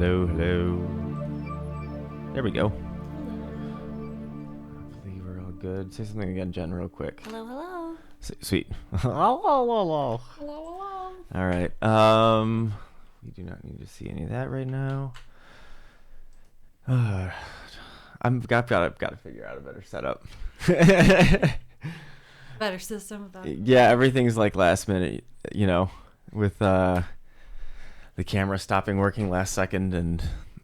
Hello, hello. There we go. I believe we're all good. Say something again, Jen, real quick. Hello, hello. Sweet. Hello, hello. Hello, hello. All right. We do not need to see any of that right now. I've got to figure out a better setup. Better system. Yeah, everything's like last minute, with the camera stopping working last second and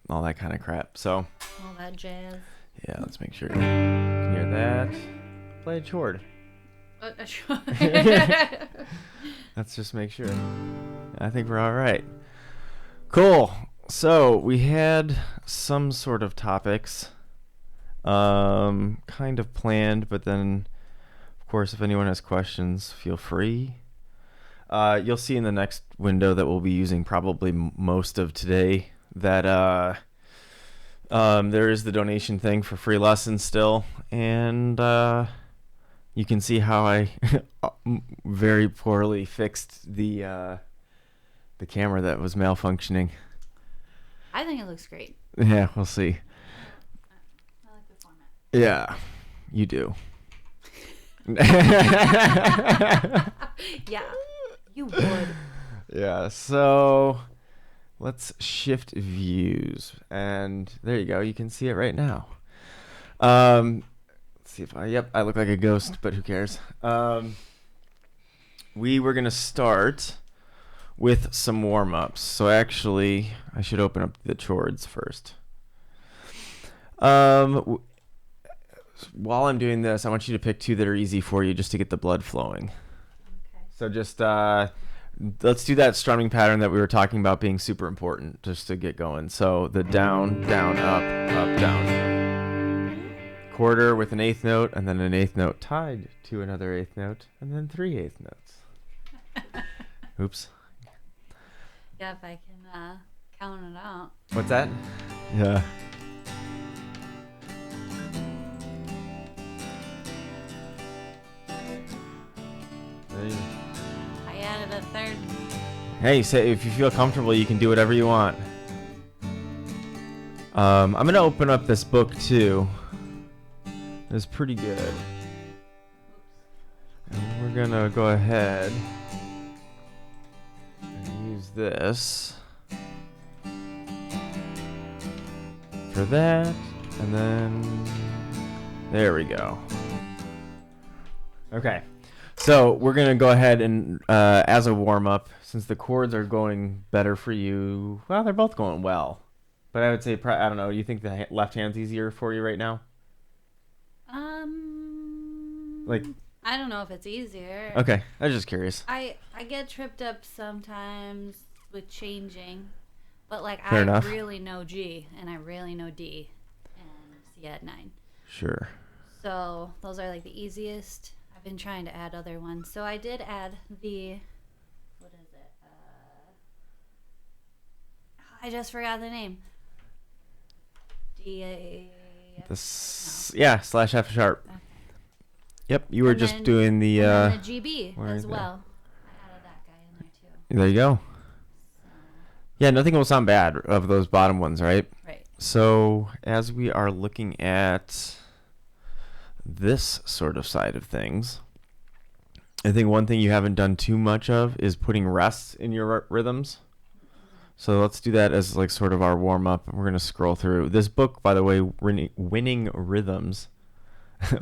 all that kind of crap. So all that jazz. Yeah, let's make sure you can hear that. Play a chord. Let's just make sure. I think we're all right. Cool. So we had some sort of topics kind of planned, but then of course if anyone has questions, feel free. You'll see in the next window that we'll be using probably most of today that there is the donation thing for free lessons still, and you can see how I very poorly fixed the camera that was malfunctioning. I think it looks great. Yeah, we'll see. I like the format. Yeah, you do. Yeah, you would. Yeah, so let's shift views, and there you go. You can see it right now. Let's see if I look like a ghost, but who cares? We were gonna start with some warm-ups. So actually, I should open up the chords first. While I'm doing this, I want you to pick two that are easy for you just to get the blood flowing. Okay. So just let's do that strumming pattern that we were talking about being super important just to get going. So the down, down, up, up, down. Quarter with an eighth note, and then an eighth note tied to another eighth note, and then 3 eighth notes. Oops. Yeah, if I can count it out. What's that? Yeah. I added a third. Hey, say if you feel comfortable, you can do whatever you want. I'm gonna open up this book too. It's pretty good. And we're gonna go ahead and use this for that, and then there we go. Okay. So we're going to go ahead and, as a warm-up, since the chords are going better for you, well, they're both going well. But I would say, I don't know, you think the left hand's easier for you right now? Like, I don't know if it's easier. Okay, I was just curious. I get tripped up sometimes with changing, but like Fair enough. really know G, and I really know D, and C at 9. Sure. So those are like the easiest. I've been trying to add other ones. So I did add the, what is it? I just forgot the name. Yeah, slash F sharp. Okay. Yep, you were just doing the... and then the GB as there. well. I added that guy in there too. There you go. So, Yeah, nothing will sound bad of those bottom ones, right? right. So as we are looking at this sort of side of things, I think one thing you haven't done too much of is putting rests in your rhythms. So let's do that as like sort of our warm up. We're going to scroll through this book, by the way, Winning Rhythms.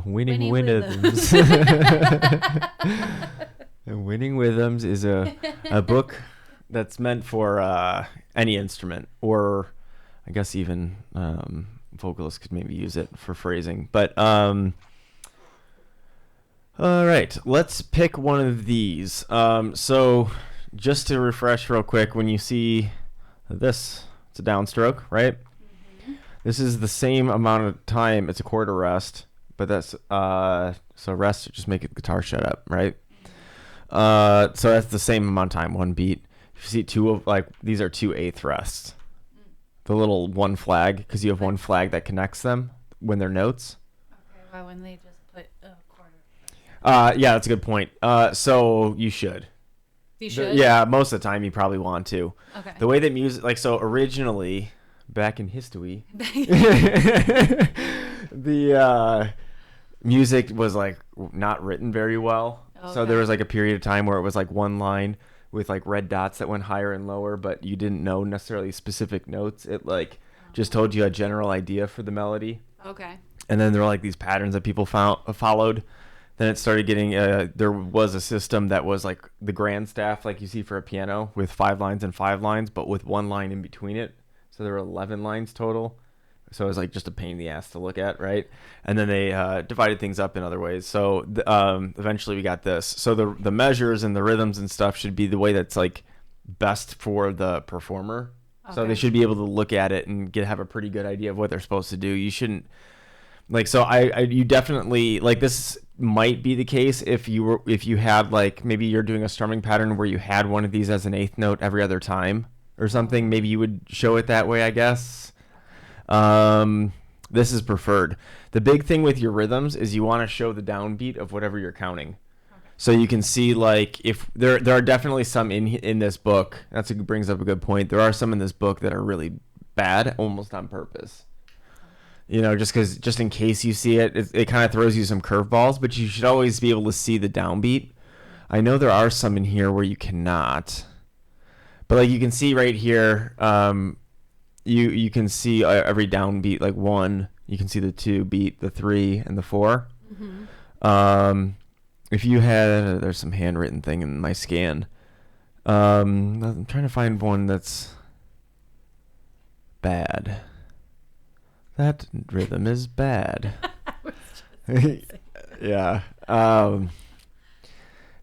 Winning Rhythms. Winning Rhythms is a book that's meant for any instrument, or I guess even vocalists could maybe use it for phrasing. But all right, let's pick one of these. So just to refresh real quick, when you see this, it's a downstroke, right? Mm-hmm. This is the same amount of time. It's a quarter rest, but that's so rest just make it guitar shut up, right? So that's the same amount of time, one beat. If you see two of like these are 2 eighth rests. The little one flag, because you have one flag that connects them when they're notes. Okay, well, when they just put a quarter. Yeah, that's a good point. So you should. You should? Yeah, most of the time you probably want to. Okay. The way that music, like, so originally, back in history, the music was like not written very well. Okay. So there was like a period of time where it was like one line with like red dots that went higher and lower, but you didn't know necessarily specific notes. It like just told you a general idea for the melody. Okay. And then there were like these patterns that people followed. Then it started getting, there was a system that was like the grand staff, like you see for a piano, with 5 lines and 5 lines, but with 1 line in between it. So there were 11 lines total. So it was like just a pain in the ass to look at, right? And then they divided things up in other ways. So eventually we got this. So the measures and the rhythms and stuff should be the way that's like best for the performer. Okay. So they should be able to look at it and have a pretty good idea of what they're supposed to do. You shouldn't like, so you definitely like, this might be the case if you had like, maybe you're doing a strumming pattern where you had one of these as an 8th note every other time or something. Maybe you would show it that way, I guess. This is preferred. The big thing with your rhythms is you want to show the downbeat of whatever you're counting. Okay. So you can see like if there are definitely some in this book. Brings up a good point. There are some in this book that are really bad, almost on purpose. You know, just in case you see it kind of throws you some curveballs, but you should always be able to see the downbeat. I know there are some in here where you cannot, but like you can see right here, you can see every downbeat, like 1, you can see the 2 beat, the 3, and the 4. Mm-hmm. If you had, there's some handwritten thing in my scan. I'm trying to find one that's bad. That rhythm is bad. Yeah.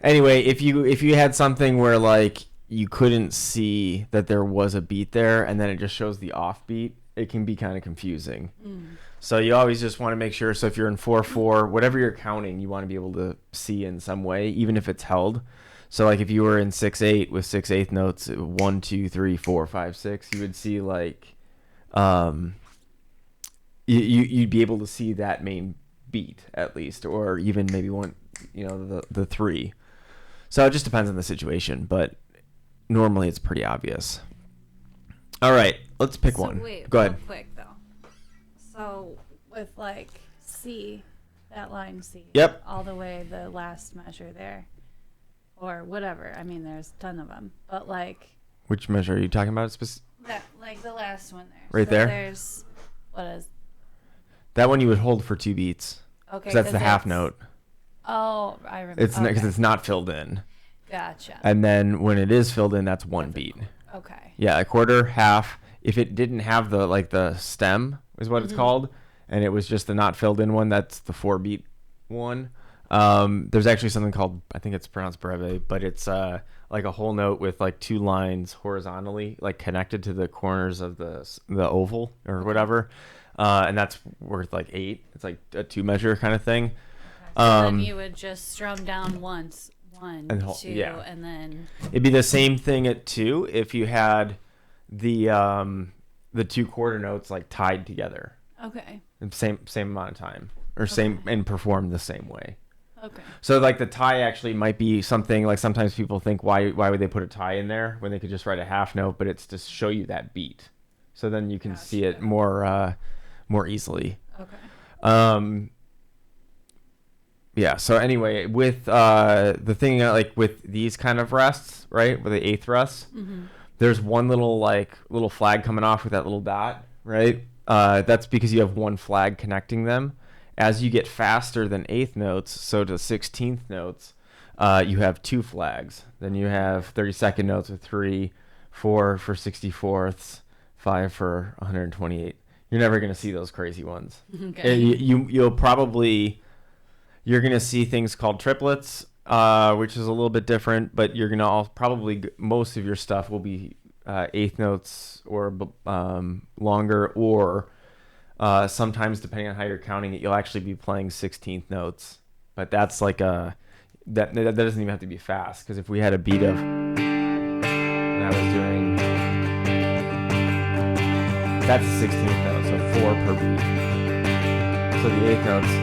Anyway, if you had something where like you couldn't see that there was a beat there and then it just shows the offbeat, it can be kind of confusing. So you always just want to make sure. So if you're in 4/4, whatever you're counting, you want to be able to see in some way, even if it's held. So like if you were in 6/8 with 6/8 notes, 1, 2, 3, 4, 5, 6, you would see like, you'd be able to see that main beat at least, or even maybe one, the 3. So it just depends on the situation, but normally it's pretty obvious. All right, let's pick one. Wait, go ahead. Real quick though. So with like C, that line C. Yep. All the way the last measure there, or whatever. I mean, there's a ton of them, but like. Which measure are you talking about? That like the last one there. Right there. There's what is. That one you would hold for 2 beats. Okay. Because that's the half note. Oh, I remember. It's because it's not filled in. Gotcha. And then when it is filled in, that's 1 beat. Okay. Yeah, a quarter, half. If it didn't have the stem is what it's called, and it was just the not filled in one, that's the 4 beat one. There's actually something called, I think it's pronounced breve, but it's like a whole note with like 2 lines horizontally, like connected to the corners of the oval or whatever. And that's worth like 8. It's like a 2 measure kind of thing. Okay. So then you would just strum down once, 1, 2, and then it'd be the same thing at 2 if you had the 2 quarter notes like tied together. Okay. Same amount of time, or same, and performed the same way. Okay. So like the tie actually might be something like, sometimes people think why would they put a tie in there when they could just write a half note, but it's to show you that beat. So then you can see it more easily. Okay. Yeah. So anyway, with the thing like with these kind of rests, right, with the 8th rest, there's one little flag coming off with that little dot, right? That's because you have 1 flag connecting them. As you get faster than 8th notes, so to 16th notes, you have 2 flags. Then you have 32nd notes with 3, 4 for 64ths, 5 for 128. You're never going to see those crazy ones. Okay. You're going to see things called triplets, which is a little bit different, but you're going to probably, most of your stuff will be 8th notes or longer, or sometimes, depending on how you're counting it, you'll actually be playing 16th notes. But that's like that doesn't even have to be fast, because if we had a beat of, and I was doing, that's a 16th note, so 4 per beat. So the 8th notes,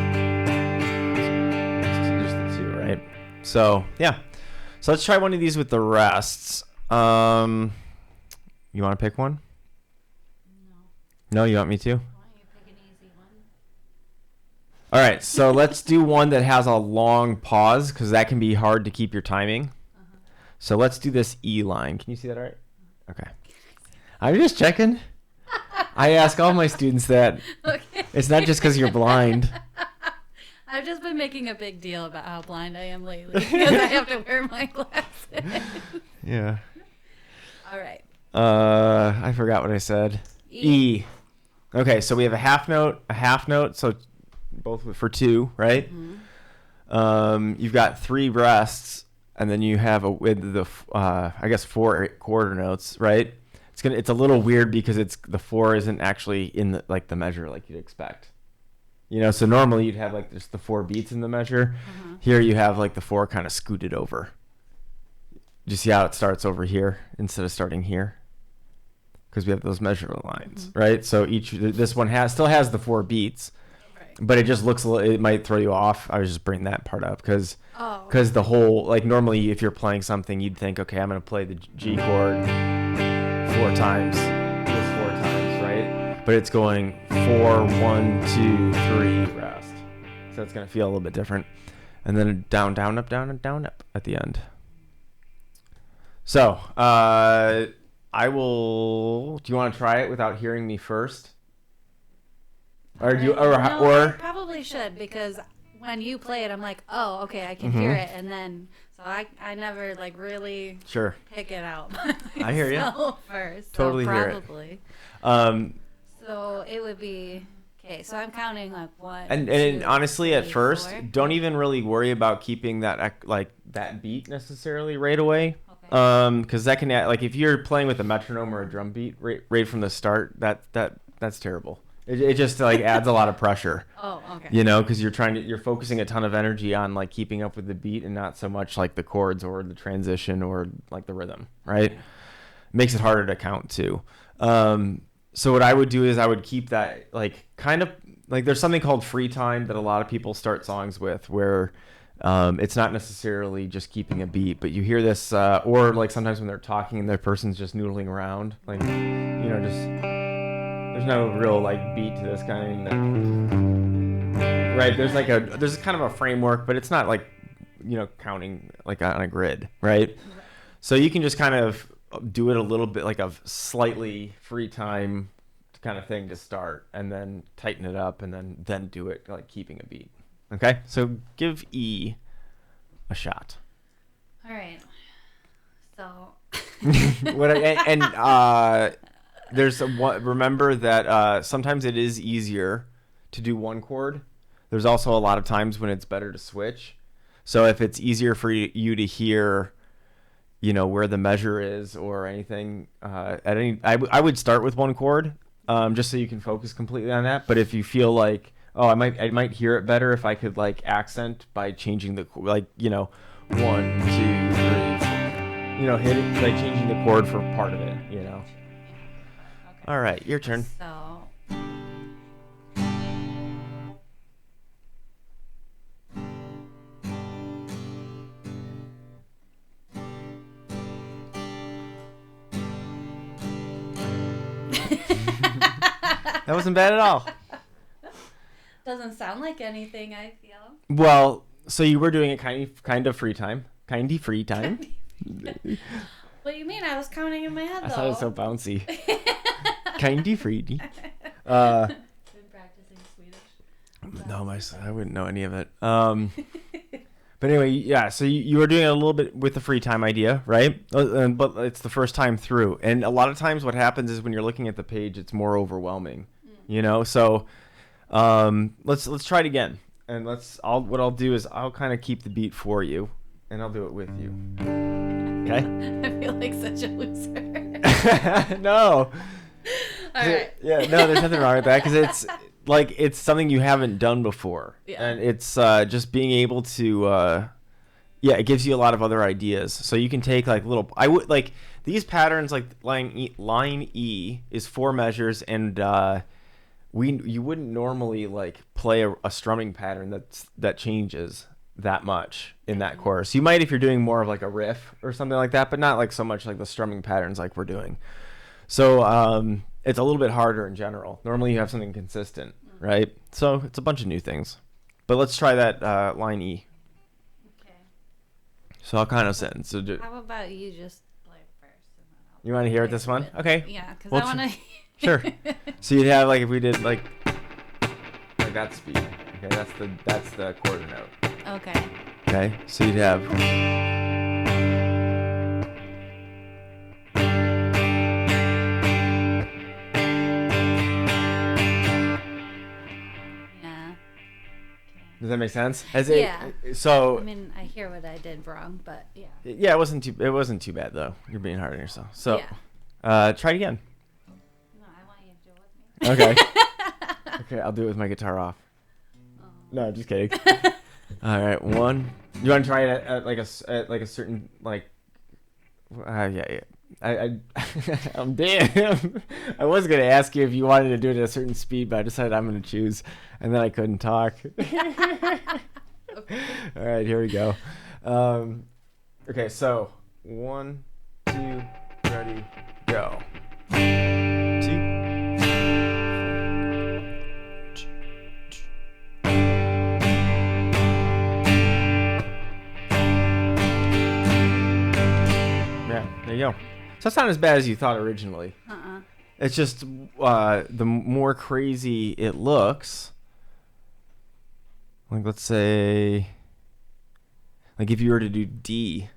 just the 2, right? So yeah. So let's try one of these with the rests. You want to pick one? No, you want me to? Why don't you pick an easy one? All right, so let's do one that has a long pause because that can be hard to keep your timing. Uh-huh. So let's do this E line. Can you see that all right? Okay. I'm just checking. I ask all my students that. Okay. It's not just because you're blind. I've just been making a big deal about how blind I am lately because I have to wear my glasses. Yeah. All right. I forgot what I said. E. Okay, so we have a half note, so both for 2, right? Mm-hmm. You've got 3 rests, and then you have with the I guess 4 quarter notes, right? It's a little weird because the 4 isn't actually in the measure like you'd expect. So normally you'd have like just the 4 beats in the measure. Uh-huh. Here you have like the 4 kind of scooted over. Do you see how it starts over here instead of starting here? Because we have those measure lines, right? So this one still has the 4 beats, Right. but it just looks it might throw you off. I was just bringing that part up because Oh. the whole normally if you're playing something you'd think, okay, I'm gonna play the G chord 4 times, just 4 times, right? But it's going 4, 1, 2, 3, rest. So it's gonna feel a little bit different, and then down, down, up, down, and down, up at the end. So I will. Do you want to try it without hearing me first? Or do you? No, I Or probably should because when you play it, I'm like, oh, okay, I can hear it, and then so I never like really sure. pick it out. I hear you. First, Totally so hear it. probably. So it would be okay. So I'm counting like 1. and 2, honestly, at 3, first, 4. don't even really worry about keeping that beat necessarily right away. Okay. Because that can if you're playing with a metronome or a drum beat right from the start, that's terrible. It just adds a lot of pressure. Oh, okay. Because you're focusing a ton of energy on keeping up with the beat and not so much the chords or the transition or the rhythm, right? Makes it harder to count too. So what I would do is I would keep that kind of there's something called free time that a lot of people start songs with where it's not necessarily just keeping a beat, but you hear this or sometimes when they're talking and the person's just noodling around, just there's no real beat to this kind of right. There's kind of a framework, but it's not counting on a grid, right? So you can just kind of do it a little bit like a slightly free time kind of thing to start, and then tighten it up, and then do it keeping a beat. Okay, so give E a shot. All right. So. Remember that sometimes it is easier to do one chord. There's also a lot of times when it's better to switch. So if it's easier for you to hear, where the measure is or anything, I would start with one chord, just so you can focus completely on that. But if you feel I might hear it better if I could accent by changing the 1, 2, 3, 4. Hit it changing the chord for part of it. Okay. All right, your turn. So. That wasn't bad at all. Doesn't sound like anything, I feel. Well, so you were doing it kind of free time. Kindy free time. What do you mean? I was counting in my head, though. I thought it was so bouncy. Kindy free. Been practicing Swedish. No, I wouldn't know any of it. But anyway, yeah, so you were doing it a little bit with the free time idea, right? But it's the first time through. And a lot of times what happens is when you're looking at the page, it's more overwhelming, So let's try it again. And what I'll do is I'll kind of keep the beat for you, and I'll do it with you. Okay? I feel like such a loser. No. All right. Yeah, no, there's nothing wrong with that because it's something you haven't done before. Yeah. And it's just being able to it gives you a lot of other ideas. So you can take these patterns line E is 4 measures, and you wouldn't normally play a strumming pattern that changes that much in that chorus. You might if you're doing more of a riff or something like that, but not so much the strumming patterns we're doing. So it's a little bit harder in general. Normally you have something consistent, right? So it's a bunch of new things. But let's try that line E. Okay. So I'll kind of send. So How about you just play first? And then I'll you want to hear play this one? with- Okay. Yeah, because Well, I want to. Sure. So you'd have like if we did like that speed. Okay, that's the quarter note. Okay. Okay, so you'd have. Yeah. Does that make sense? Yeah. So. I mean, I hear what I did wrong, but yeah. Yeah, it wasn't too bad though. You're being hard on yourself. So, Yeah. try it again. No, I want you to do it with me. Okay. Okay, I'll do it with my guitar off. Oh. No, just kidding. All right, one. You want to try it at like a certain like? Yeah. I'm damn. I was gonna ask you if you wanted to do it at a certain speed, but I decided I'm gonna choose, and then I couldn't talk. Okay. All right, here we go. Okay, so 1, 2, ready, go. 2. Yeah, there you go. So it's not as bad as you thought originally. It's just the more crazy it looks. Like let's say, like if you were to do D,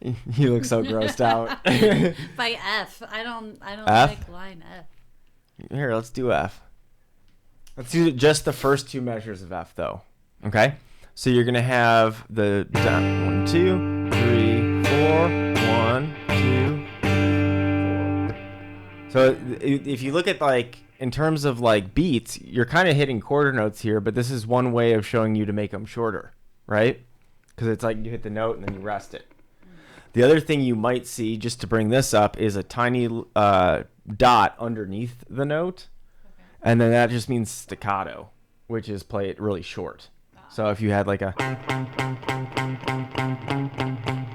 you look so grossed out. By F. I don't F? like line F. Here, let's do F. Let's do just the first two measures of F though. Okay? So you're gonna have the down 1, 2, 3, 4, 1, 2, 4. So if you look at like in terms of like beats, you're kind of hitting quarter notes here, but this is one way of showing you to make them shorter, right? Because it's like you hit the note and then you rest it. The other thing you might see, just to bring this up, is a tiny dot underneath the note, and then that just means staccato, which is play it really short. So if you had like a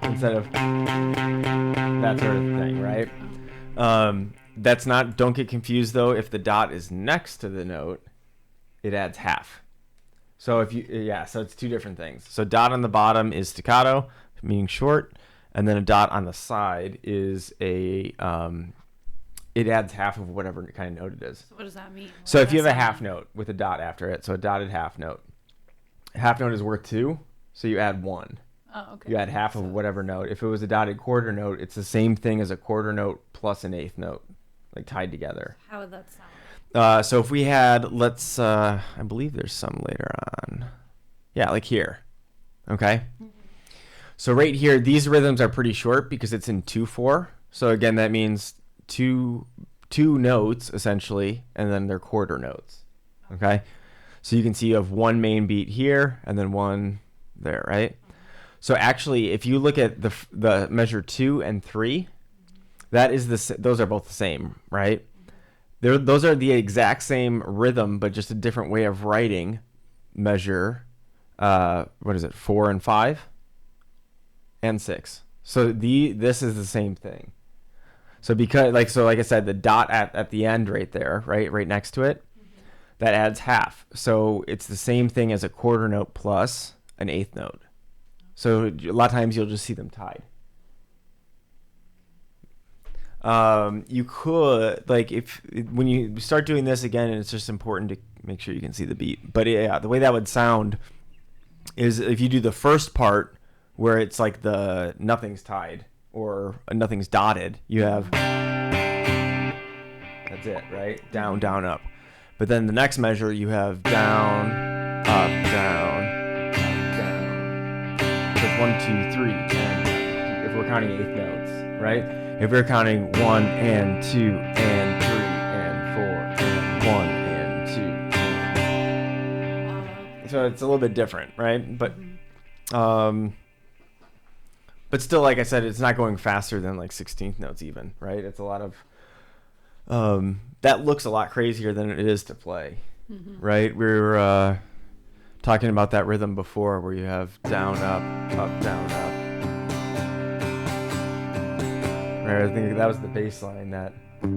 instead of that sort of thing, right? That's not. Don't get confused though. If the dot is next to the note, it adds half. So if you so it's two different things. So dot on the bottom is staccato, meaning short, and then a dot on the side is a it adds half of whatever kind of note it is. So what does that mean? So if you have a half note with a dot after it, so a dotted half note. Half note is worth 2, so you add 1. Oh, okay. You add half of whatever note. If it was a dotted quarter note, it's the same thing as a quarter note plus an eighth note, like tied together. How would that sound? So if we had, let's, I believe there's some later on. Yeah, like here. Okay? Mm-hmm. So right here, these rhythms are pretty short because it's in 2/4. So again, that means two notes, essentially, and then they're quarter notes. Okay? So you can see you have one main beat here and then one there, right? So actually, if you look at the measure 2 and 3, that is those are both the same, right? Those are the exact same rhythm, but just a different way of writing measure. What is it? 4 and 5 and 6. So this is the same thing. So because like I said, the dot at the end right there, right next to it, that adds half. So it's the same thing as a quarter note plus an eighth note. So a lot of times you'll just see them tied. You could, like, when you start doing this again, and it's just important to make sure you can see the beat. But yeah, the way that would sound is if you do the first part where it's like the nothing's tied or nothing's dotted, you have, that's it, right? Down, down, up. But then the next measure, you have down, up, down, up, down. So it's 1, 2, 3, and if we're counting eighth notes, right? If we're counting 1 and 2 and 3 and 4 and 1 and 2. So it's a little bit different, right? But still, like I said, it's not going faster than like 16th notes even, right? It's a lot of that looks a lot crazier than it is to play, right? We were talking about that rhythm before where you have down, up, down, up. Right, I think that was the bass line that Right,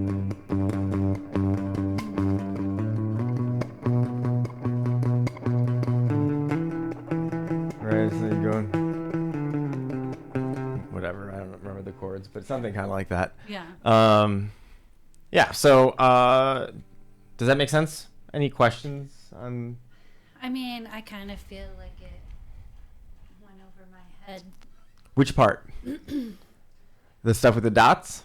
so you're going whatever. I don't remember the chords, but something kind of like that. Yeah. Yeah. So, does that make sense? Any questions on? I mean, I kind of feel like it went over my head. Which part? The stuff with the dots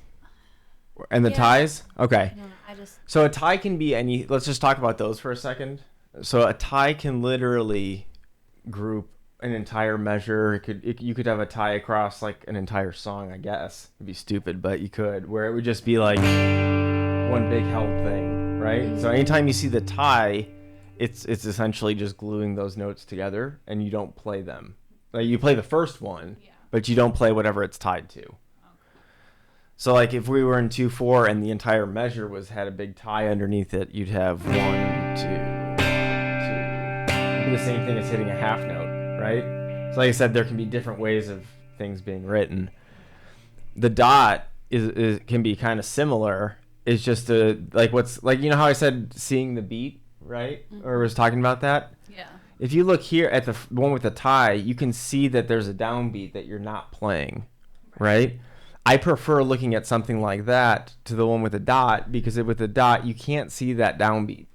and the ties? Okay. No, I just. So a tie can be any. Let's just talk about those for a second. So a tie can literally group an entire measure. You could have a tie across like an entire song, I guess. It'd be stupid, but you could, where it would just be like one big held thing, right? So anytime you see the tie, it's essentially just gluing those notes together, and you don't play them. Like you play the first one, but you don't play whatever it's tied to. So like if we were in 2/4 and the entire measure had a big tie underneath it, you'd have 1, 2, 2. It'd be the same thing as hitting a half note, right? So like I said, there can be different ways of things being written. The dot can be kind of similar. It's just what's like, you know how I said seeing the beat, right? Mm-hmm. Or was talking about that? Yeah. If you look here at the one with the tie, you can see that there's a downbeat that you're not playing, right? I prefer looking at something like that to the one with the dot, because with the dot you can't see that downbeat,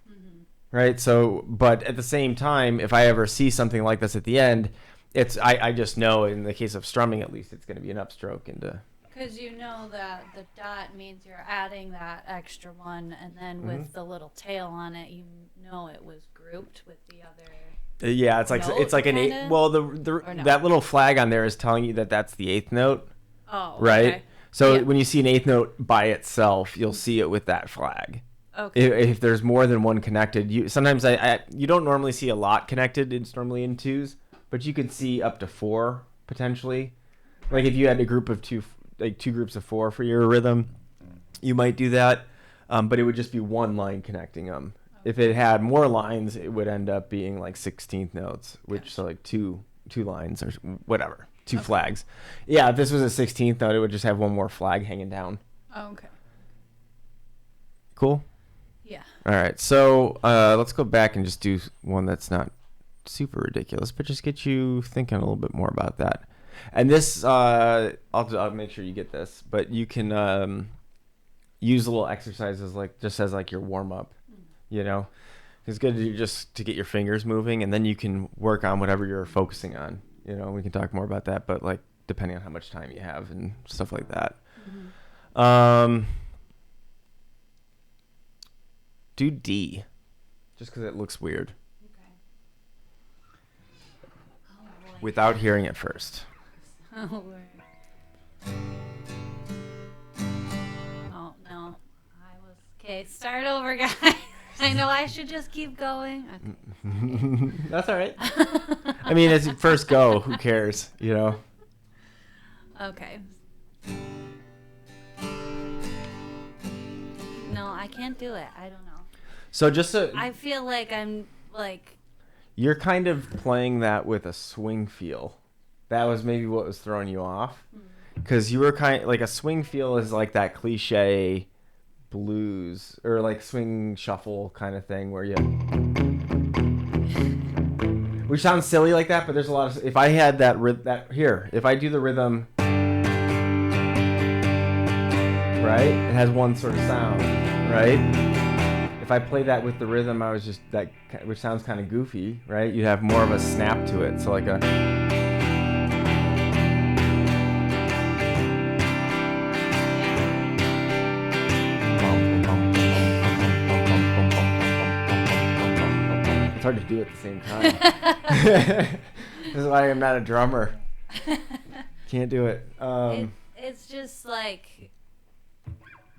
right? So, but at the same time, if I ever see something like this at the end, I just know in the case of strumming at least it's going to be an upstroke into. Because you know that the dot means you're adding that extra one, and then with the little tail on it, you know it was grouped with the other. Yeah, it's like an eighth. Well, that little flag on there is telling you that that's the eighth note. Oh, right. Okay. So when you see an eighth note by itself, you'll see it with that flag. Okay. If there's more than one connected, you don't normally see a lot connected. It's normally in twos, but you could see up to 4 potentially. Like if you had a group of two groups of 4 for your rhythm, you might do that. But it would just be one line connecting them. Okay. If it had more lines, it would end up being like 16th notes, which so like two lines or whatever. 2 flags. Yeah, if this was a 16th note, it would just have one more flag hanging down. Oh, okay. Cool? Yeah. All right, so let's go back and just do one that's not super ridiculous, but just get you thinking a little bit more about that. And this, I'll make sure you get this, but you can use little exercises like just as like your warm-up, you know? It's good to get your fingers moving, and then you can work on whatever you're focusing on. You know, we can talk more about that, but like depending on how much time you have and stuff like that. Do D, just because it looks weird. Okay. Oh, boy. Without hearing it first. Oh, Lord. Oh, no. Okay, start over, guys. I know I should just keep going. Okay. That's all right. I mean, as you first go, who cares, you know? Okay. No, I can't do it. I don't know. So I feel like I'm like. You're kind of playing that with a swing feel. That was maybe what was throwing you off. Because you were kind of like a swing feel is like that cliche blues or like swing shuffle kind of thing where you. Which sounds silly like that, but there's a lot of. If I had if I do the rhythm, right, it has one sort of sound, right? If I play that with the rhythm, I was just that, which sounds kind of goofy, right? You'd have more of a snap to it, so like a. It's hard to do at the same time. This is why I'm not a drummer. Can't do it. It's just like.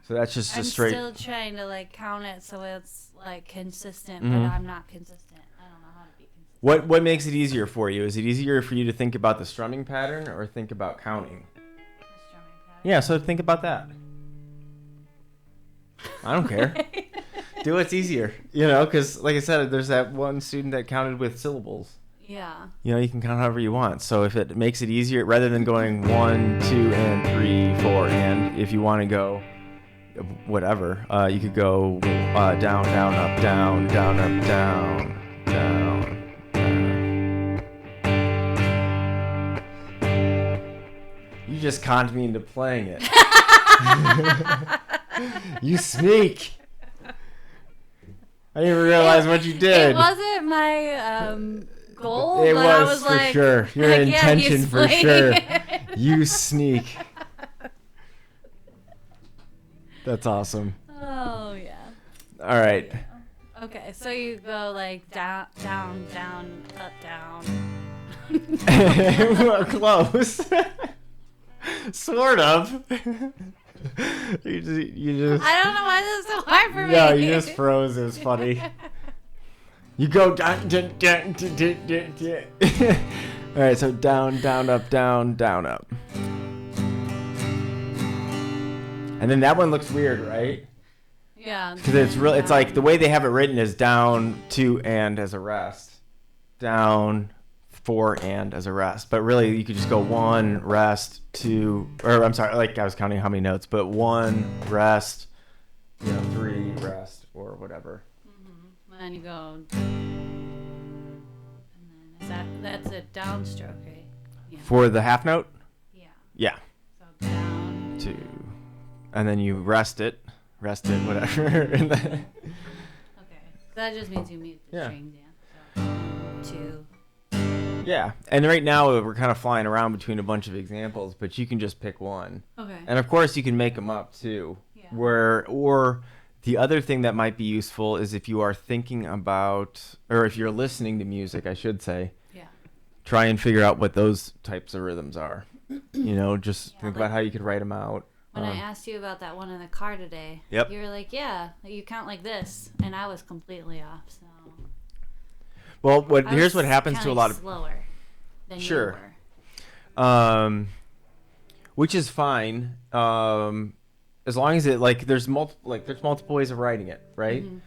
So that's just a straight. I'm still trying to like count it so it's like consistent, but I'm not consistent. I don't know how to be consistent. What makes it easier for you? Is it easier for you to think about the strumming pattern or think about counting? The strumming pattern. Yeah, so think about that. I don't care. Do what's easier, you know, because like I said, there's that one student that counted with syllables. Yeah. You know, you can count however you want. So if it makes it easier, rather than going 1, 2, and 3, 4, and if you want to go, whatever. You could go down, down, up, down, down, up, down, down, down. You just conned me into playing it. You sneak. I didn't even realize what you did. It wasn't my goal, It but was I was for like, sure. Your like, yeah, intention he's for playing sure. it. You sneak. That's awesome. Oh yeah. All right. Yeah. Okay, so you go like down, down, down, up, down. We're close. Sort of. You just. I don't know why this is so hard for me. No, you just froze. It was funny. You go down, down, down, down, down, down. All right, so down, down, up, down, down, up. And then that one looks weird, right? Yeah. Because it's real. It's like the way they have it written is down, two, and as a rest. Down, four, and as a rest. But really, you could just go one, rest, two, or I'm sorry, like I was counting how many notes, but one, rest, three, rest, or whatever. Mm-hmm. And you go. And then that's a downstroke, right? Yeah. For the half note? Yeah. Yeah. So down. Two. And then you rest it, whatever. And then, Okay. So that just means you mute the strings, yeah. So 2. yeah. And right now we're kind of flying around between a bunch of examples, but you can just pick one. Okay. And of course you can make them up too. Yeah. Or the other thing that might be useful is if you are thinking about, or if you're listening to music, I should say. Yeah. Try and figure out what those types of rhythms are. Just Yeah, think like- about how you could write them out. When I asked you about that one in the car today, Yep. you were like, yeah, you count like this. And I was completely off. So Well, I here's was what happens to a counting lot of slower than Sure. you were. Which is fine, as long as it there's multiple ways of writing it, right? Mm-hmm.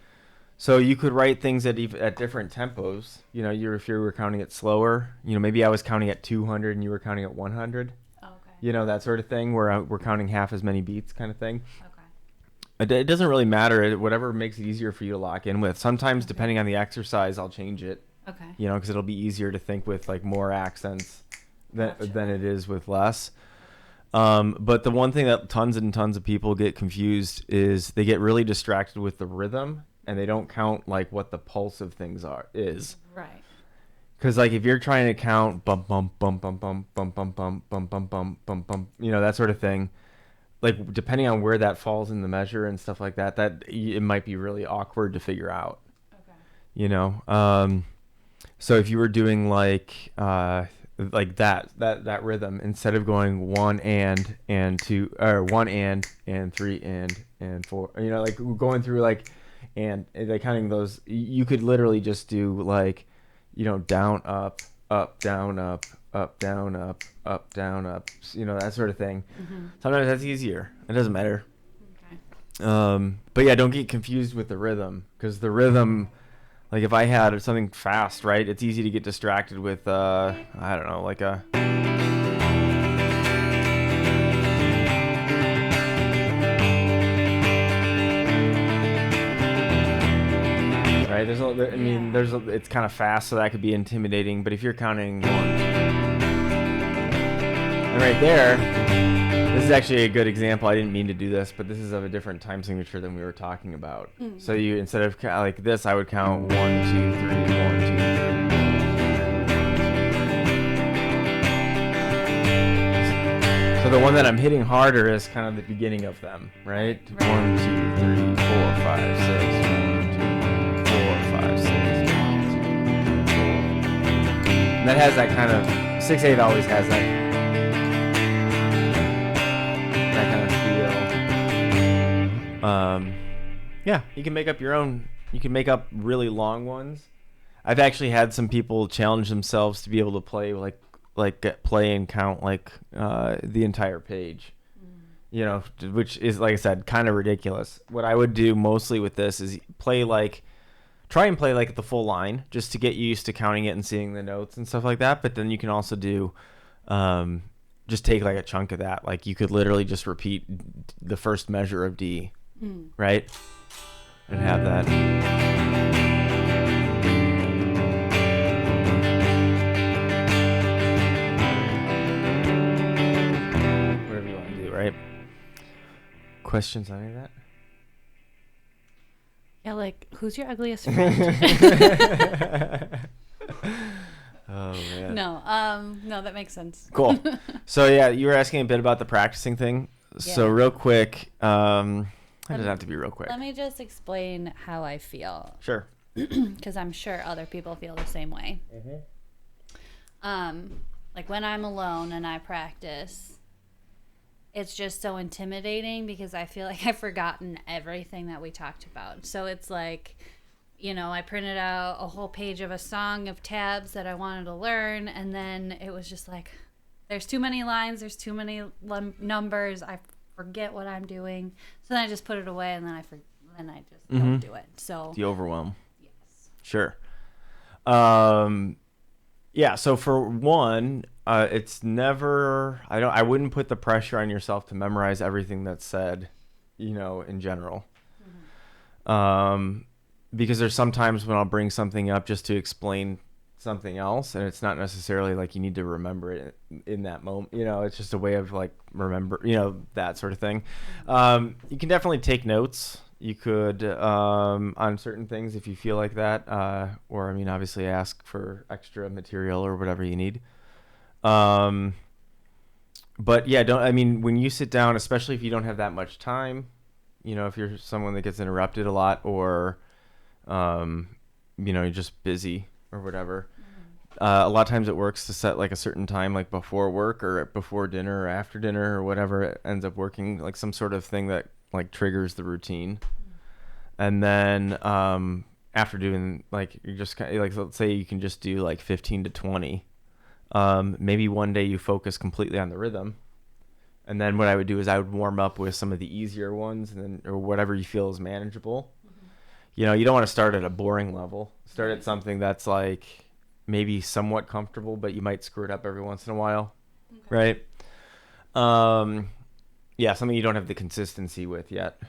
So you could write things at different tempos. If you were counting it slower, maybe I was counting at 200 and you were counting at 100. Okay. That sort of thing where we're counting half as many beats, kind of thing. Okay. It doesn't really matter. Whatever makes it easier for you to lock in with. Sometimes, depending on the exercise, I'll change it. Okay. Because it'll be easier to think with more accents than it is with less. But the one thing that tons and tons of people get confused is they get really distracted with the rhythm and they don't count what the pulse of things is. Right. Because if you're trying to count bump bump bump bump bump bump bump bump bump bump bump bump bump, that sort of thing. Depending on where that falls in the measure and stuff like that, it might be really awkward to figure out. Okay. So if you were doing that rhythm, instead of going one and two, or one and three and four, going through and counting those, you could literally just do down, up, down, up, down, up, down, up, that sort of thing. Mm-hmm. Sometimes that's easier. It doesn't matter. Okay. But yeah, don't get confused with the rhythm, because the rhythm, if I had something fast, right, it's easy to get distracted with, I don't know, a... Right, it's kind of fast, so that could be intimidating. But if you're counting one, and right there, this is actually a good example. I didn't mean to do this, but this is of a different time signature than we were talking about. Mm. So you, instead of like this, I would count 1, 2, 3, 1, 2, 3. So the one that I'm hitting harder is kind of the beginning of them, right? 1, 2, 3, 4, 5, 6. 5, 6, 1, 2, 4. And that has that kind of 6/8 always has that kind of feel. Yeah, you can make up your own. You can make up really long ones. I've actually had some people challenge themselves to be able to play play and count the entire page. Which is, like I said, kind of ridiculous. What I would do mostly with this is try and play the full line, just to get used to counting it and seeing the notes and stuff like that. But then you can also do, just take a chunk of that. You could literally just repeat the first measure of D right? And have that. Whatever you want to do, right? Questions on any of that? Yeah, like, who's your ugliest friend? Oh man. No, that makes sense. Cool. So yeah, you were asking a bit about the practicing thing. So Yeah. real quick, it doesn't have to be real quick. Let me just explain how I feel. Sure. Because I'm sure other people feel the same way. Like when I'm alone and I practice, it's just so intimidating because I feel like I've forgotten everything that we talked about. So it's like, I printed out a whole page of a song of tabs that I wanted to learn, and then it was just like, there's too many lines, there's too many numbers, I forget what I'm doing. So then I just put it away, and then I just don't do it. So The overwhelm. yes. Sure. Yeah, so for one, it's never I wouldn't put the pressure on yourself to memorize everything that's said, in general. Because there's sometimes when I'll bring something up just to explain something else, and it's not necessarily like you need to remember it in that moment. It's just a way of like remember, that sort of thing. You can definitely take notes. You could on certain things if you feel like that, or obviously ask for extra material or whatever you need. But yeah, when you sit down, especially if you don't have that much time, if you're someone that gets interrupted a lot, or you're just busy or whatever. A lot of times it works to set like a certain time, like before work or before dinner or after dinner or whatever. It ends up working, like some sort of thing that like triggers the routine. And then after doing, like, you're just kind of like, let's say you can just do like 15 to 20. Maybe one day you focus completely on the rhythm. And then what I would do is I would warm up with some of the easier ones, and then, or whatever you feel is manageable. You don't want to start at a boring level. Start at something that's like maybe somewhat comfortable, but you might screw it up every once in a while. Okay. Right? Yeah, something you don't have the consistency with yet.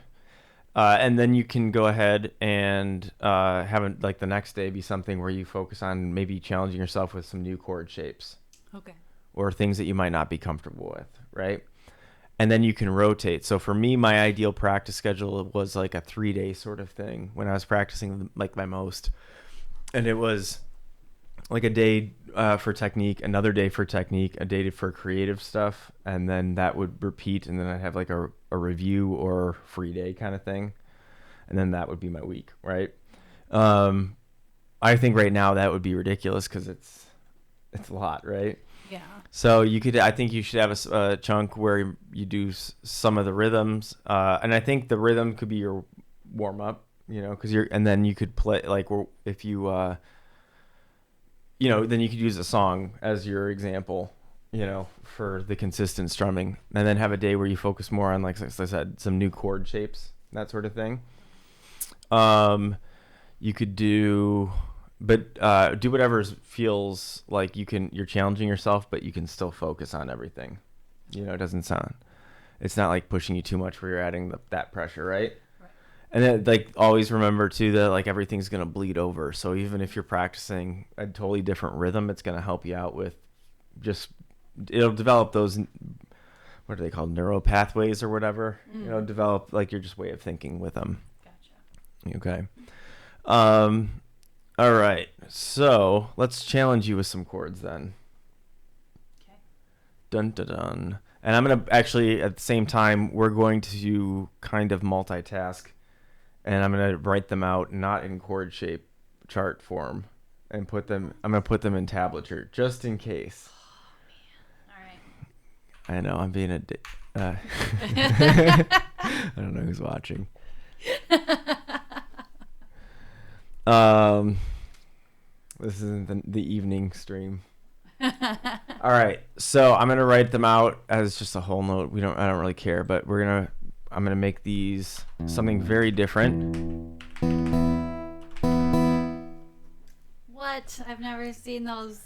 And then you can go ahead and have it, like, the next day be something where you focus on maybe challenging yourself with some new chord shapes. Okay. Or things that you might not be comfortable with, right? And then you can rotate. So for me, my ideal practice schedule was like a 3-day sort of thing when I was practicing like my most. And it was like a day for technique, another day for technique, a day for creative stuff. And then that would repeat. And then I'd have like a review or free day kind of thing. And then that would be my week, right? I think right now that would be ridiculous because it's a lot, right? Yeah. So I think you should have a chunk where you do some of the rhythms, and I think the rhythm could be your warm up, and then you could play, like, if you, then you could use a song as your example, for the consistent strumming, and then have a day where you focus more on, like I said, some new chord shapes, that sort of thing. You could do. But do whatever feels like you're challenging yourself, but you can still focus on everything. It's not like pushing you too much where you're adding that pressure, right? And then, like, always remember too that like everything's gonna bleed over. So even if you're practicing a totally different rhythm, it's gonna help you out with it'll develop those, what are they called, neural pathways or whatever. Develop like your just way of thinking with them. Gotcha. Okay. All right, so let's challenge you with some chords then. Okay. Dun dun dun. And I'm going to actually, at the same time, we're going to kind of multitask, and I'm going to write them out not in chord shape chart form, and I'm going to put them in tablature just in case. Oh, man. All right. I know, I'm being I don't know who's watching. This isn't the evening stream. All right, so I'm gonna write them out as just a whole note. I don't really care, but I'm gonna make these something very different. What? I've never seen those.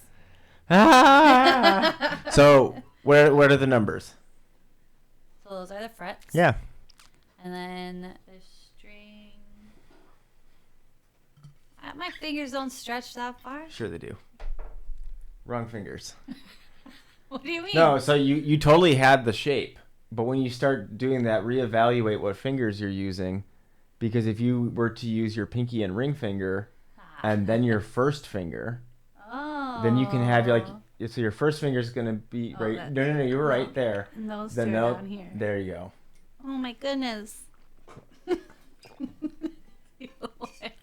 So what are the numbers? So those are the frets. Yeah. And then the string. My fingers don't stretch that far. Sure they do. Wrong fingers. What do you mean? No, so you totally had the shape. But when you start doing that, reevaluate what fingers you're using. Because if you were to use your pinky and ring finger and then your first finger, then you can have so your first finger is going to be right. No, you were right there. And those then two are down here. There you go. Oh my goodness.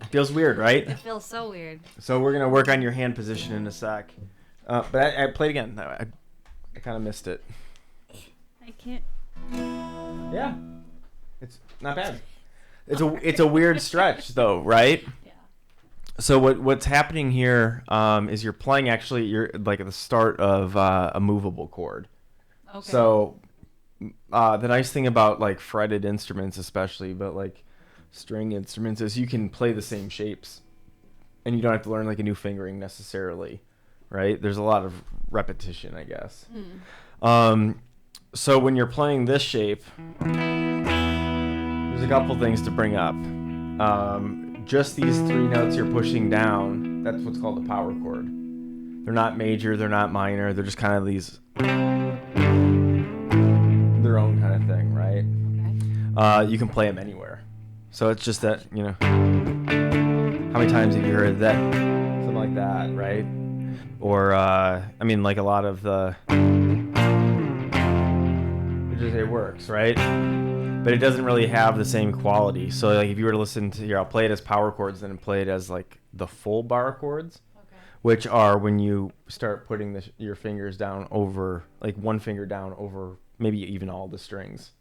Feels weird, right? It feels so weird. So we're going to work on your hand position in a sec. But I played again. I kind of missed it. I can't. Yeah. It's not bad. It's a weird stretch though, right? Yeah. So what's happening here is you're playing actually you're like at the start of a movable chord. Okay. So the nice thing about like fretted instruments especially, but like string instruments, is you can play the same shapes and you don't have to learn like a new fingering necessarily, right? There's a lot of repetition, I guess. So when you're playing this shape, there's a couple things to bring up. Just these three notes you're pushing down, that's what's called a power chord. They're not major, they're not minor, they're just kind of these their own kind of thing, right? Okay. You can play them anywhere. So it's just that, you know, how many times have you heard that? Something like that, right? Or, I mean, like a lot of the, it works, right? But it doesn't really have the same quality. So like if you were to listen to here, I'll play it as power chords, then play it as like the full bar chords, which are when you start putting your fingers down over, like one finger down over maybe even all the strings.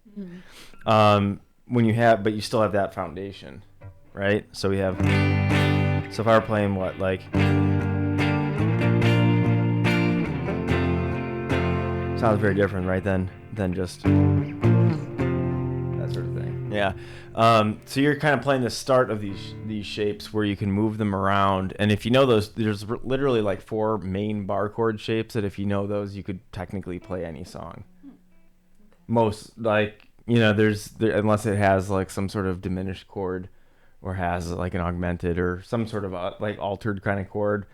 When you have, but you still have that foundation, right? So we have, so if I were playing what, like, sounds very different, right? Than just that sort of thing. Yeah. So you're kind of playing the start of these shapes where you can move them around. And if you know those, there's literally like 4 main bar chord shapes that if you know those, you could technically play any song. Most, like, you know, unless it has like some sort of diminished chord or has like an augmented or some sort of like altered kind of chord,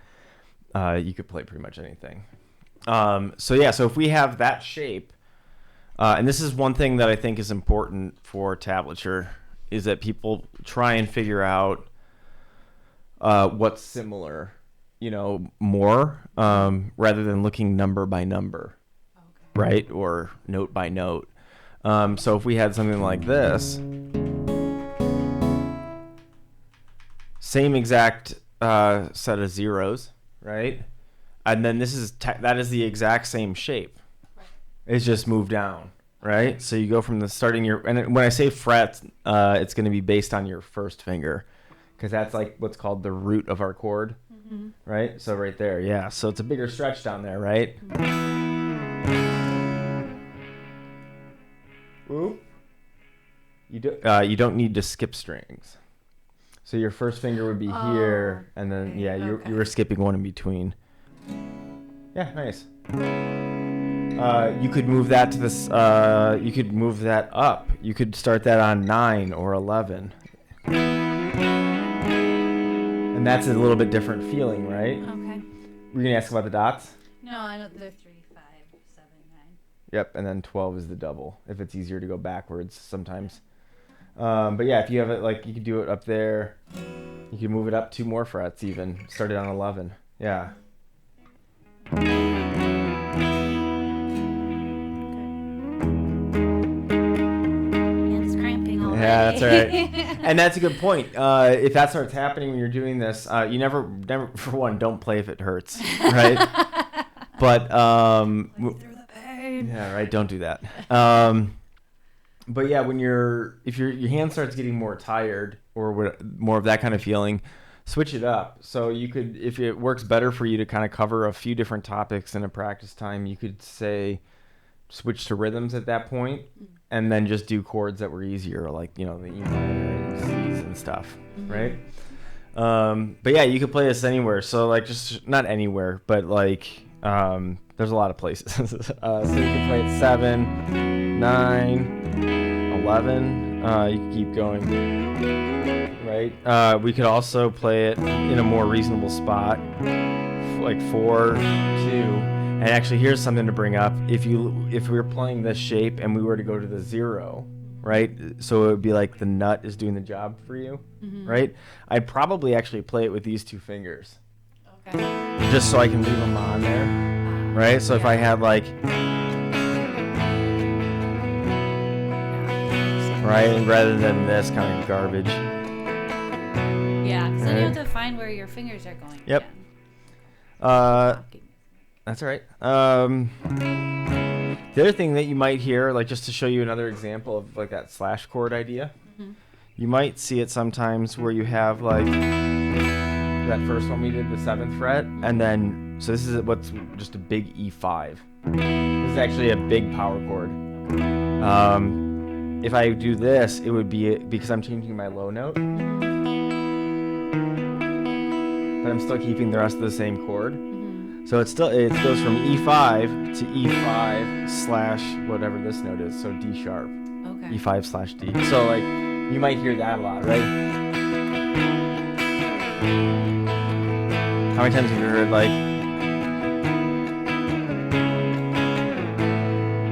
you could play pretty much anything. So if we have that shape, and this is one thing that I think is important for tablature, is that people try and figure out what's similar, you know, more, rather than looking number by number, right? Or note by note. So if we had something like this, same exact set of zeros, right? And then this is that is the exact same shape. It's just moved down, right? So you go from the starting and when I say frets, it's going to be based on your first finger, because that's like what's called the root of our chord, right? So right there, yeah. So it's a bigger stretch down there, right? Oop. You don't need to skip strings. So your first finger would be here, and then you were skipping one in between. Yeah, nice. You could move that to this. You could move that up. You could start that on 9 or 11, and that's a little bit different feeling, right? Okay. Were you gonna ask about the dots? No, I know they're 3, 5, 7, 9. Yep, and then 12 is the double. If it's easier to go backwards sometimes. But yeah, if you have it, like, you could do it up there. You can move it up 2 more frets even. Start it on 11. Yeah. It's cramping already. Yeah, that's all right. And that's a good point. If that starts happening when you're doing this, you never, for one, don't play if it hurts, right? But through the pain. Yeah, right. Don't do that. But yeah, if your hand starts getting more tired or more of that kind of feeling, switch it up. So you could, if it works better for you to kind of cover a few different topics in a practice time, you could say switch to rhythms at that point, and then just do chords that were easier, like, you know, the E minor and C's and stuff, right? But yeah, you could play this anywhere. So like, just not anywhere, but like, there's a lot of places. So you can play it 7, 9, 11. You can keep going. Right? We could also play it in a more reasonable spot, like 4, 2. And actually, here's something to bring up. If we were playing this shape and we were to go to the 0, right? So it would be like the nut is doing the job for you, right? I'd probably actually play it with these 2 fingers. Okay. Just so I can leave them on there, right? So if I had like, right, and rather than this kind of garbage. Yeah, because then you have to find where your fingers are going. Yep. Again. That's all right. The other thing that you might hear, like just to show you another example of like that slash chord idea, you might see it sometimes where you have like that first one we did, the 7th fret, and then, so this is what's just a big E5. This is actually a big power chord. If I do this, it would be, because I'm changing my low note, but I'm still keeping the rest of the same chord. So it goes from E5 to E5 slash whatever this note is, so D sharp. Okay. E5 slash D. So like, you might hear that a lot, right? How many times have you heard like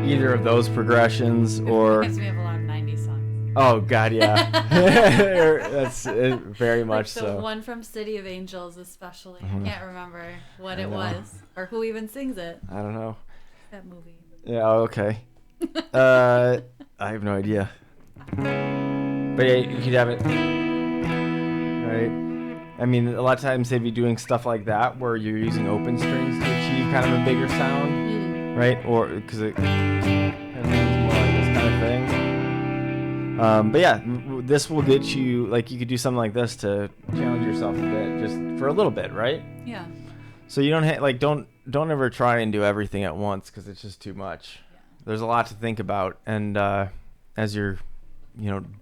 either of those progressions or? Because we have a lot of 90s songs. Oh God, yeah. That's very much like the one from City of Angels, especially. I can't remember what it was or who even sings it. I don't know. That movie. Yeah. Okay. I have no idea. But yeah, you could have it. Right. I mean, a lot of times they'd be doing stuff like that where you're using open strings to achieve kind of a bigger sound, right? Or because it kind of sounds more like this kind of thing. But yeah, this will get you, like, you could do something like this to challenge yourself a bit, just for a little bit, right? Yeah. So you don't don't ever try and do everything at once because it's just too much. Yeah. There's a lot to think about, and as you're,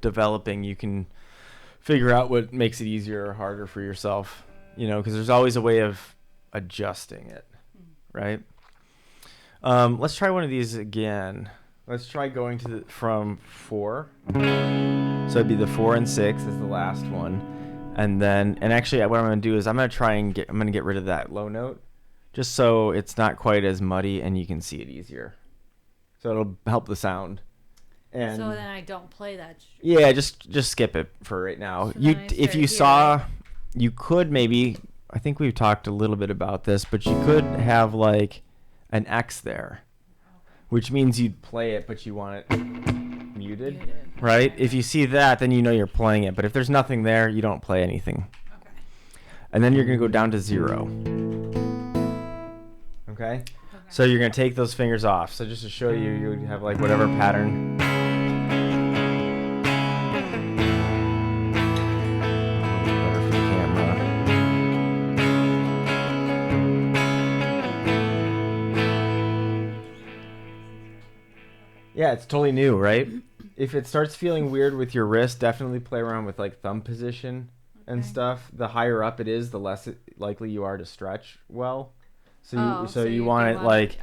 developing, you can figure out what makes it easier or harder for yourself, because there's always a way of adjusting it, right? Let's try one of these again. Let's try going from 4. So it'd be the 4 and 6 is the last one. And actually what I'm going to do is I'm going to get rid of that low note just so it's not quite as muddy and you can see it easier. So it'll help the sound. And so then I don't play that. Yeah, just skip it for right now. So if you saw, you could maybe, I think we've talked a little bit about this, but you could have like an X there, which means you'd play it, but you want it muted, right? If you see that, then you know you're playing it. But if there's nothing there, you don't play anything. Okay. And then you're going to go down to 0. Okay? So you're going to take those fingers off. So just to show you, you would have like whatever pattern. Better for the camera. Yeah, it's totally new, right? If it starts feeling weird with your wrist, definitely play around with like thumb position and stuff. The higher up it is, the less likely you are to stretch well. So you want it like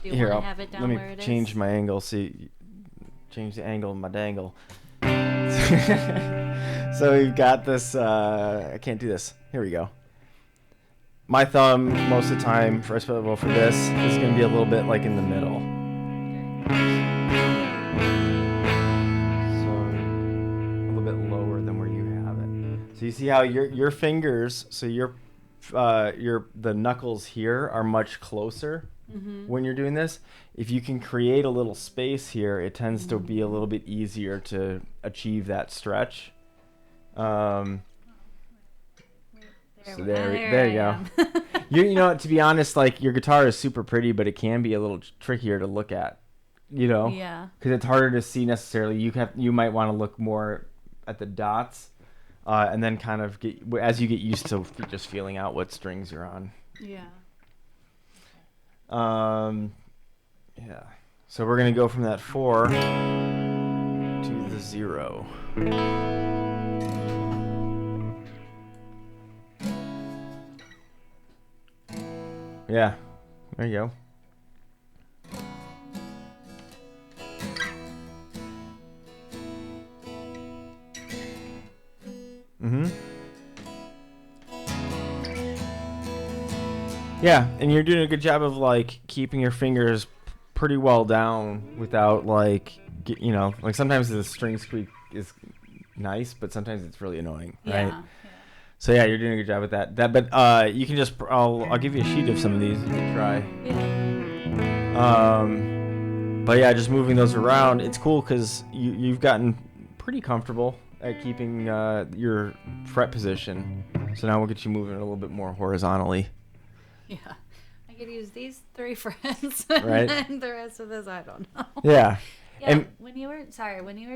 here. Let me change my angle. See, change the angle of my dangle. So we've got this. I can't do this. Here we go. My thumb most of the time for this is going to be a little bit like in the middle. So you see how your fingers, so the knuckles here are much closer when you're doing this. If you can create a little space here, it tends to be a little bit easier to achieve that stretch. So there you go. To be honest, like your guitar is super pretty, but it can be a little trickier to look at, Yeah. because it's harder to see necessarily. You might want to look more at the dots. And then kind of as you get used to just feeling out what strings you're on. Yeah. Yeah. So we're going to go from that 4 to the 0. Yeah. There you go. Mm-hmm. Yeah, and you're doing a good job of like keeping your fingers pretty well down without like like sometimes the string squeak is nice, but sometimes it's really annoying, right? Yeah. So yeah, you're doing a good job with that. But you can just I'll give you a sheet of some of these you can try. Yeah. But yeah, just moving those around, it's cool because you've gotten pretty comfortable at keeping your fret position. So now we'll get you moving a little bit more horizontally. Yeah. I could use these 3 friends. Right. And the rest of this, I don't know. Yeah. Yeah. And when you were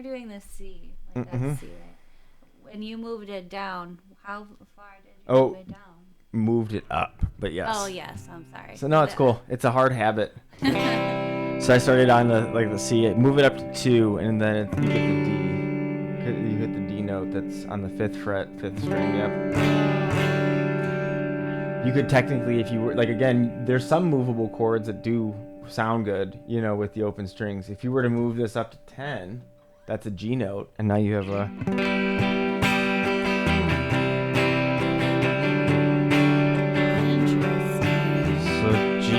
doing this C, like Mm-hmm. that C, right? When you moved it down, how far did you Oh. move it down? moved it up, but yes. Oh, yes. I'm sorry. So no, it's cool. It's a hard habit. So I started on the C. Move it up to 2, and then you get the D. You hit the D note that's on the 5th fret, 5th string. Yep. You could technically, if you were like, again, there's some movable chords that do sound good, with the open strings. If you were to move this up to 10, that's a G note, and now you have a. So G,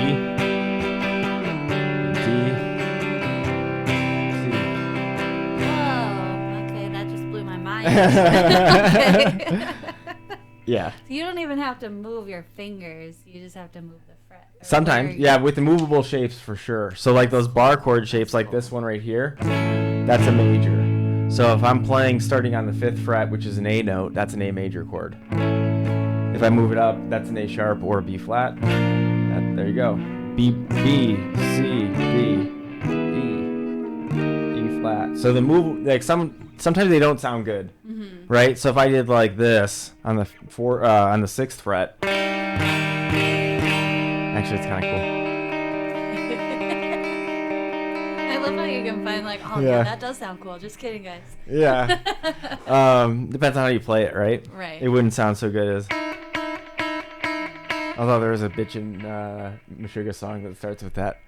D, C. Whoa. Okay, that just blew my mind. Okay. Yeah. So you don't even have to move your fingers. You just have to move the fret. Sometimes, yeah, with the movable shapes for sure. So like those bar chord shapes, like this one right here, that's a major. So if I'm playing starting on the 5th fret, which is an A note, that's an A major chord. If I move it up, that's an A sharp or a B flat. There you go. B, C, D, E flat. So the move, like sometimes they don't sound good, right? So if I did like this on the 6th fret, actually it's kind of cool. I love how you can find like, oh yeah, that does sound cool. Just kidding, guys. Yeah. Depends on how you play it, right? Right. It wouldn't sound so good as. Although there is a bitchin' Meshuggah song that starts with that.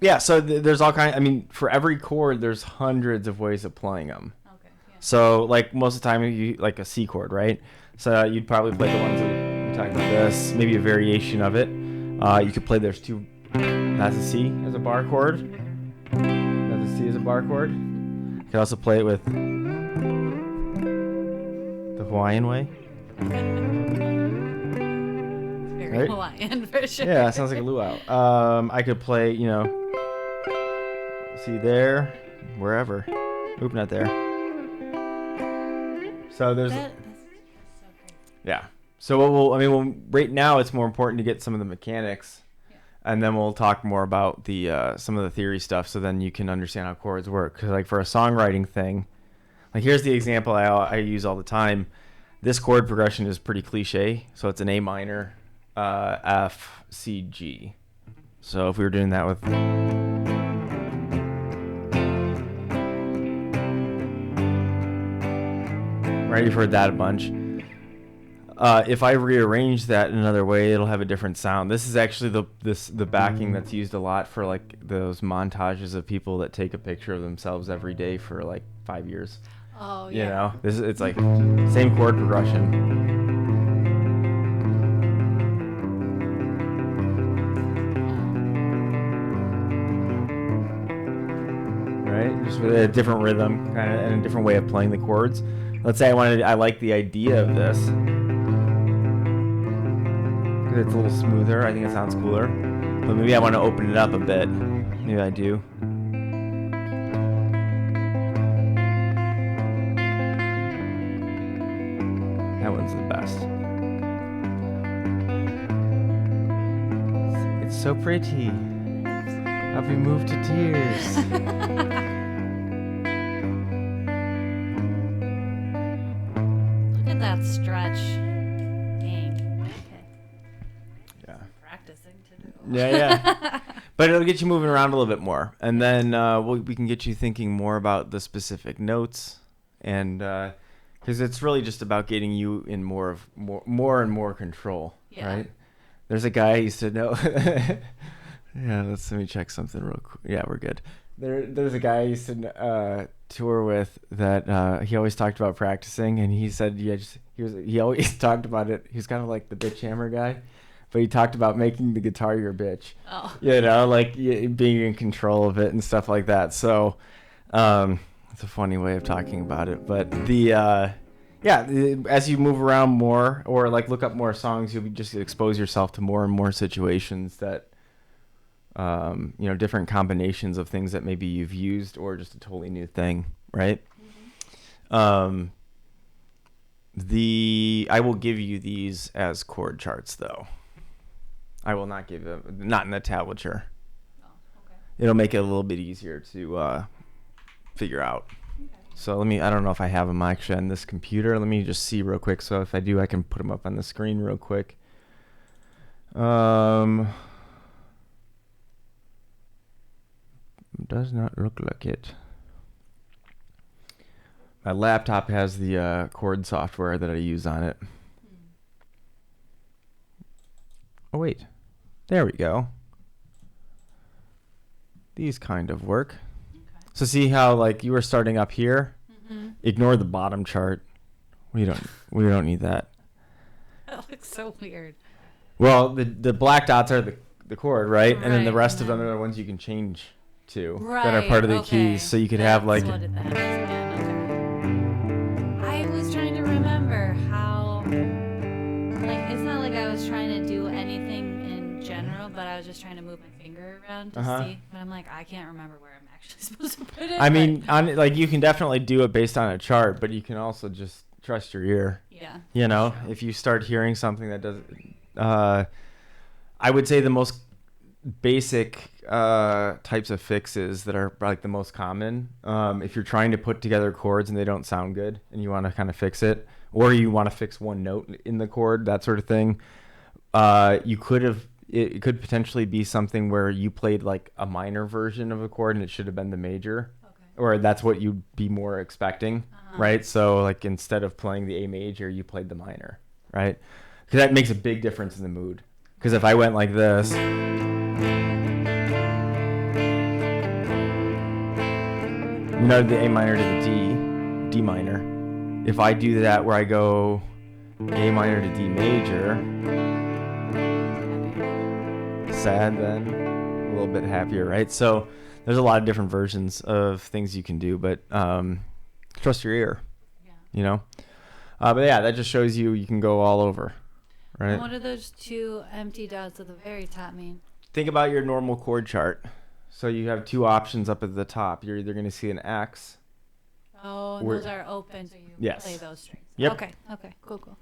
Yeah, so there's all kind. I mean, for every chord, there's hundreds of ways of playing them. Okay. Yeah. So, like most of the time, you like a C chord, right? So you'd probably play the ones that we talked about. This, maybe a variation of it. You could play. There's 2. That's a C as a bar chord. That's a C as a bar chord. You could also play it with the Hawaiian way. Very Hawaiian for sure. Yeah, that sounds like a luau. I could play, see there, wherever. Oop, not there. So there's. That's so crazy. Yeah. So right now it's more important to get some of the mechanics, and then we'll talk more about the some of the theory stuff, so then you can understand how chords work. Because like for a songwriting thing, like here's the example I use all the time. This chord progression is pretty cliche, so it's an A minor. F, C, G. So if we were doing that with right, you've heard that a bunch. If I rearrange that in another way, it'll have a different sound. This is actually the backing that's used a lot for like those montages of people that take a picture of themselves every day for like 5 years. Oh yeah. It's like same chord progression. Just with a different rhythm, kind of, and a different way of playing the chords. Let's say I like the idea of this. It's a little smoother. I think it sounds cooler. But maybe I want to open it up a bit. Maybe I do. That one's the best. It's so pretty. I'll be moved to tears. That stretch. Dang. Okay. Yeah. Practicing to do. Yeah. But it'll get you moving around a little bit more, and then we can get you thinking more about the specific notes, and because it's really just about getting you in more and more control. Yeah. Right. There's a guy I used to know. Yeah. Let me check something real quick. Yeah, we're good. There's a guy I used to tour with that he always talked about practicing, and he said he always talked about it. He was kind of like the bitch hammer guy, but he talked about making the guitar your bitch. Oh. Like being in control of it and stuff like that. So it's a funny way of talking about it, but as you move around more or like look up more songs, you'll just expose yourself to more and more situations that different combinations of things that maybe you've used or just a totally new thing, right? Mm-hmm. I will give you these as chord charts, though. I will not give them, not in the tablature. Oh, okay. It'll make it a little bit easier to figure out. Okay. So I don't know if I have them actually on this computer. Let me just see real quick. So if I do, I can put them up on the screen real quick. Does not look like it. My laptop has the chord software that I use on it. Oh wait, there we go. These kind of work. Okay. So see how like you were starting up here? Mm-hmm. Ignore the bottom chart. We don't need that. That looks so weird. Well, the black dots are the chord, right? And then the rest of them are the ones you can change to that are part of the keys. So you could have like. That's what that is. Yeah, okay. I was trying to remember how. Like it's not like I was trying to do anything in general, but I was just trying to move my finger around to see. But I'm like, I can't remember where I'm actually supposed to put it. I mean, you can definitely do it based on a chart, but you can also just trust your ear. Yeah. If you start hearing something that doesn't. I would say the most basic types of fixes that are like the most common. If you're trying to put together chords and they don't sound good and you want to kind of fix it, or you want to fix one note in the chord, that sort of thing, it could potentially be something where you played like a minor version of a chord and it should have been the major, or that's what you'd be more expecting, right? So like instead of playing the A major, you played the minor, right? Because that makes a big difference in the mood. Because if I went like this, the A minor to the D minor. If I do that where I go A minor to D major, sad then, a little bit happier, right? So there's a lot of different versions of things you can do, but trust your ear, But yeah, that just shows you can go all over. Right. And what do those two empty dots at the very top mean? Think about your normal chord chart. So you have two options up at the top. You're either going to see an X. Oh, and those are open, so you play those strings. Yep. Okay, cool.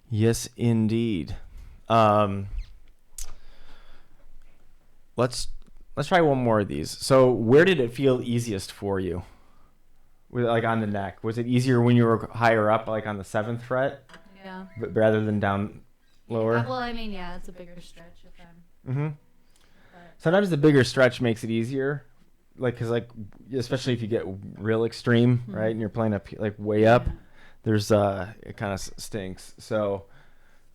Yes, indeed. Let's try one more of these. So where did it feel easiest for you? Like on the neck? Was it easier when you were higher up, like on the 7th fret? Yeah. But rather than down lower? Well, I mean, yeah, it's a bigger stretch if I'm. Mm-hmm. Sometimes the bigger stretch makes it easier, because especially if you get real extreme, right, and you're playing up like way up, there's it kind of stinks. So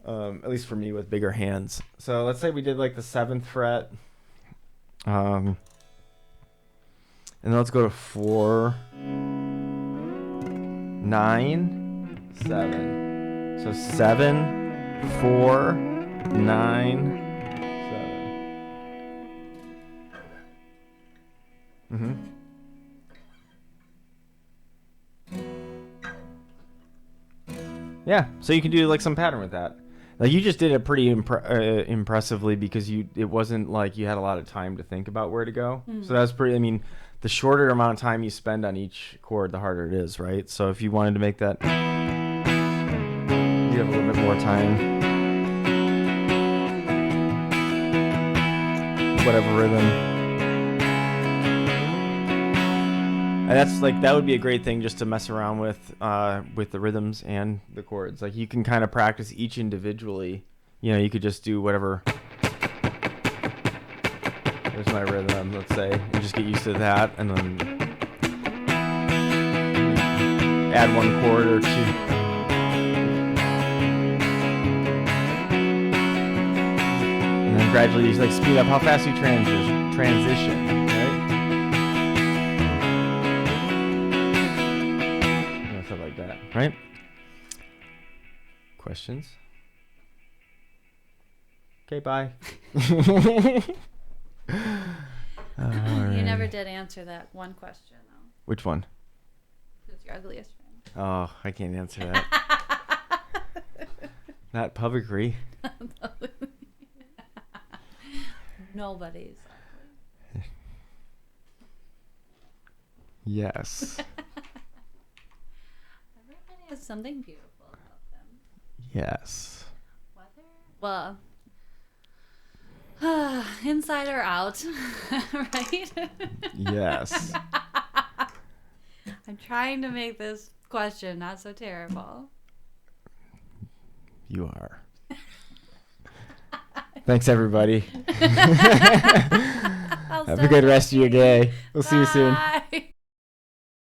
at least for me with bigger hands. So let's say we did like the 7th fret, and then let's go to 4, 9, 7. So 7, 4, 9. Mm-hmm. Yeah, so you can do like some pattern with that. Like you just did it pretty impressively because it wasn't like you had a lot of time to think about where to go. Mm-hmm. So that's pretty. I mean, the shorter amount of time you spend on each chord, the harder it is, right? So if you wanted to make that, you have a little bit more time. Whatever rhythm. And that would be a great thing just to mess around with the rhythms and the chords. Like you can kind of practice each individually. You could just do whatever. There's my rhythm, let's say, and just get used to that, and then add one chord or two. And then gradually speed up how fast you transition, right? Right? Questions? Okay, bye. You never did answer that one question, though. Which one? Who's your ugliest friend? Oh, I can't answer that. Not publicly. Nobody's ugly. Yes. Everybody has something beautiful about them. Yes. Well, inside or out, right? Yes. I'm trying to make this question not so terrible. You are. Thanks, everybody. Have a good rest of your day. We'll see you soon. Bye.